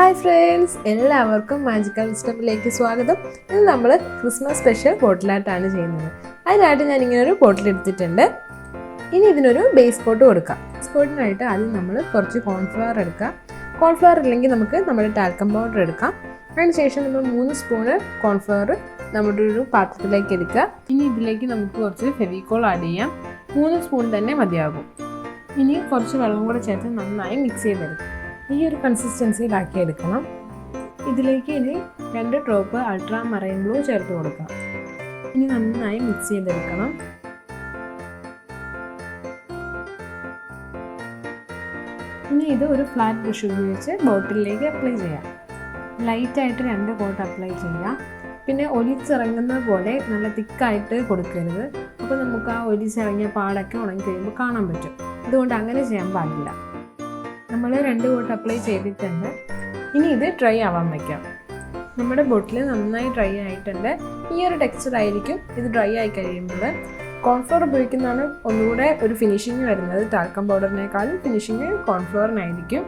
Hi friends, എല്ലാവർക്കും magical വിസ്ഡമിലേക്ക് സ്വാഗതം. ഇന്ന് നമ്മൾ ക്രിസ്മസ് സ്പെഷ്യൽ ബോട്ടിൽ ആർട്ടാണ് ചെയ്യുന്നത്. അതിനായിട്ട് ഞാൻ ഇങ്ങനെ ഒരു ബോട്ടിൽ എടുത്തിട്ടുണ്ട്. ഇനി ഇതിനൊരു ബേസ് കോട്ട് കൊടുക്കാം. ബേസ് കോട്ടിനായിട്ട് ആദ്യം നമ്മൾ കുറച്ച് കോൺഫ്ലവർ എടുക്കാം. കോൺഫ്ലവർ ഇല്ലെങ്കിൽ നമുക്ക് നമ്മുടെ ടാൽക്കം പൗഡർ എടുക്കാം. അതിനുശേഷം നമ്മൾ 3 സ്പൂണ് കോൺഫ്ലവർ നമ്മുടെ ഒരു പാത്രത്തിലേക്ക് എടുക്കുക. ഇനി ഇതിലേക്ക് നമുക്ക് കുറച്ച് ഫെവിക്കോൾ ആഡ് ചെയ്യാം. 3 സ്പൂൺ തന്നെ മതിയാകും. ഇനി കുറച്ച് വെള്ളം കൂടെ ചേർത്ത് നന്നായി മിക്സ് ചെയ്തെടുക്കാം. ഈ ഒരു കൺസിസ്റ്റൻസിയിലാക്കി എടുക്കണം. ഇതിലേക്ക് ഇനി 2 ഡ്രോപ്പ് അൾട്രാ മറൈൻ ബ്ലൂ ചേർത്ത് കൊടുക്കാം. ഇനി നന്നായി മിക്സ് ചെയ്തെടുക്കണം. ഇനി ഇത് ഒരു ഫ്ലാറ്റ് ബ്രഷ് ഉപയോഗിച്ച് ബോട്ടിലേക്ക് അപ്ലൈ ചെയ്യാം. ലൈറ്റായിട്ട് 2 കോട്ട് അപ്ലൈ ചെയ്യാം. പിന്നെ ഒലിച്ചിറങ്ങുന്ന പോലെ നല്ല തിക്കായിട്ട് കൊടുക്കരുത്. അപ്പോൾ നമുക്ക് ആ ഒലിച്ചിറങ്ങിയ പാടൊക്കെ ഉണങ്ങി കഴിയുമ്പോൾ കാണാൻ പറ്റും. അതുകൊണ്ട് അങ്ങനെ ചെയ്യാൻ പാടില്ല. നമ്മൾ 2 കോട്ട് അപ്ലൈ ചെയ്തിട്ടുണ്ട്. ഇനി ഇത് ഡ്രൈ ആവാൻ വയ്ക്കാം. നമ്മുടെ ബോട്ടിൽ നന്നായി ഡ്രൈ ആയിട്ടുണ്ട്. ഈ ഒരു ടെക്സ്ചർ ആയിരിക്കും ഇത് ഡ്രൈ ആയി കഴിയുമ്പോൾ. കോൺഫ്ലവർ ഉപയോഗിക്കുന്നതാണ് ഒന്നുകൂടെ ഒരു ഫിനിഷിങ് വരുന്നത്. ടാൽക്കം പൗഡറിനേക്കാളും ഫിനിഷിങ് കോൺഫ്ലവറിനായിരിക്കും.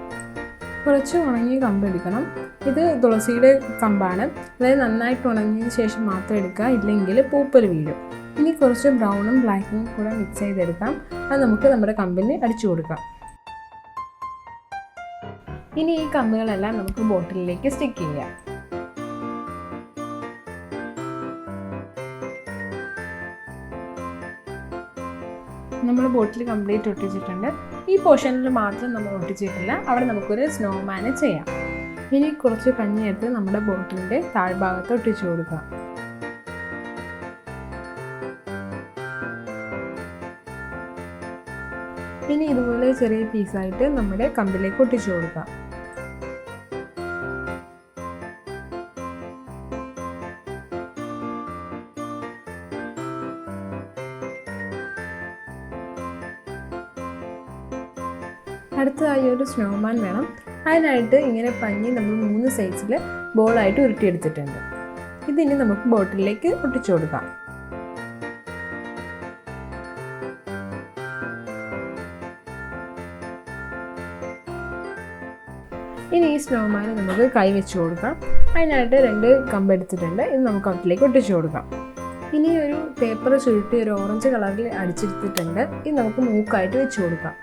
കുറച്ച് ഉണങ്ങിയ കമ്പ് എടുക്കണം. ഇത് തുളസിയുടെ കമ്പാണ്. അതായത് നന്നായിട്ട് ഉണങ്ങിയതിന് ശേഷം മാത്രം എടുക്കുക, ഇല്ലെങ്കിൽ പൂപ്പൽ വീഴും. ഇനി കുറച്ച് ബ്രൗണും ബ്ലാക്കും കൂടെ മിക്സ് ചെയ്തെടുക്കാം. അത് നമുക്ക് നമ്മുടെ കമ്പിന് അടിച്ചു കൊടുക്കാം. ഇനി ഈ കമ്പുകളെല്ലാം നമുക്ക് ബോട്ടിലേക്ക് സ്റ്റിക്ക് ചെയ്യാം. നമ്മൾ ബോട്ടിൽ കംപ്ലീറ്റ് ഒട്ടിച്ചിട്ടുണ്ട്. ഈ പോർഷനിൽ മാത്രം നമ്മൾ ഒട്ടിച്ചിട്ടില്ല. അവിടെ നമുക്കൊരു സ്നോമാന് ചെയ്യാം. ഇനി കുറച്ച് പഞ്ഞി എടുത്ത് നമ്മുടെ ബോട്ടിലിൻ്റെ താഴ്ഭാഗത്ത് ഒട്ടിച്ചു കൊടുക്കാം. ഇനി ഇതുപോലെ ചെറിയ പീസായിട്ട് നമ്മുടെ കമ്പിലേക്ക് ഒട്ടിച്ചു കൊടുക്കാം. അടുത്തതായി ഒരു സ്നോമാൻ വേണം. അതിനായിട്ട് ഇങ്ങനെ പഞ്ഞി നമ്മൾ 3 സൈസിൽ ബോളായിട്ട് ഉരുട്ടിയെടുത്തിട്ടുണ്ട്. ഇതിനി നമുക്ക് ബോട്ടിലേക്ക് ഒട്ടിച്ചു കൊടുക്കാം. ഇനി ഈ സ്നോമാന് നമുക്ക് കൈ വെച്ച് കൊടുക്കാം. അതിനായിട്ട് 2 കമ്പ് എടുത്തിട്ടുണ്ട്. ഇത് നമുക്ക് അതിലേക്ക് ഒട്ടിച്ചു കൊടുക്കാം. ഇനി ഒരു പേപ്പർ ചുരുട്ടി ഒരു ഓറഞ്ച് കളറിൽ അടിച്ചെടുത്തിട്ടുണ്ട്. ഇത് നമുക്ക് മൂക്കായിട്ട് വെച്ച് കൊടുക്കാം.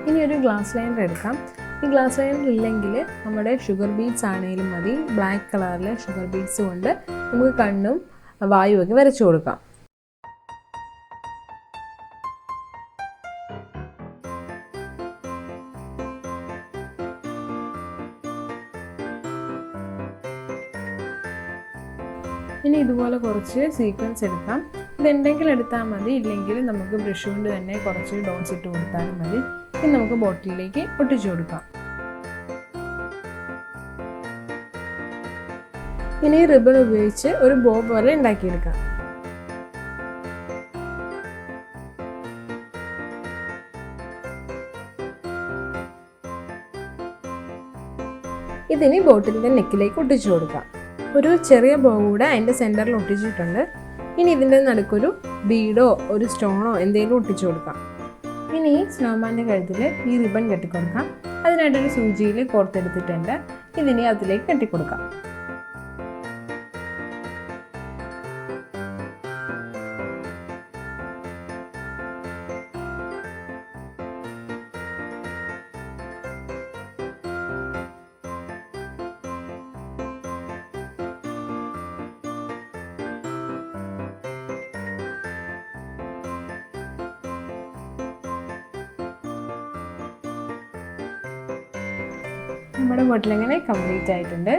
ഇനി ഒരു ഗ്ലാസ് ലൈനർ എടുക്കാം. ഈ ഗ്ലാസ് ലൈനർ ഇല്ലെങ്കിൽ നമ്മുടെ ഷുഗർ ബീഡ്സ് ആണെങ്കിലും മതി. ബ്ലാക്ക് കളറിലെ ഷുഗർ ബീഡ്സ് കൊണ്ട് നമുക്ക് കണ്ണും വായുവൊക്കെ വരച്ചു കൊടുക്കാം. ഇനി ഇതുപോലെ കുറച്ച് സീക്വൻസ് എടുക്കാം. ഇതുണ്ടെങ്കിൽ എടുത്താൽ മതി, ഇല്ലെങ്കിൽ നമുക്ക് ബ്രഷ് കൊണ്ട് തന്നെ കുറച്ച് ഡോട്ട്സ് ഇട്ട് കൊടുത്താലും മതി. ഇനി നമുക്ക് ബോട്ടിലേക്ക് ഒട്ടിച്ചു കൊടുക്കാം. ഇനി റിബൺ ഉപയോഗിച്ച് ഒരു ബോ പോലെ ഉണ്ടാക്കിയെടുക്കാം. ഇതിനി ബോട്ടിലിൻ്റെ നെക്കിലേക്ക് ഒട്ടിച്ചു കൊടുക്കാം. ഒരു ചെറിയ ബോ കൂടെ അതിൻ്റെ സെൻറ്ററിൽ ഒട്ടിച്ചിട്ടുണ്ട്. ഇനി ഇതിൻ്റെ നടുക്കൊരു ബീഡോ ഒരു സ്റ്റോണോ എന്തെങ്കിലും ഒട്ടിച്ചു കൊടുക്കാം. ഇനി സ്നോമാൻ്റെ കഴുത്തിൽ ഈ റിബൺ കെട്ടിക്കൊടുക്കാം. അതിനായിട്ടൊരു സൂചിയിൽ കോർത്തെടുത്തിട്ടുണ്ട്. ഇതിനി അതിലേക്ക് കെട്ടിക്കൊടുക്കാം. നമ്മുടെ ബോട്ടിൽ ഇങ്ങനെ കംപ്ലീറ്റ് ആയിട്ടുണ്ട്.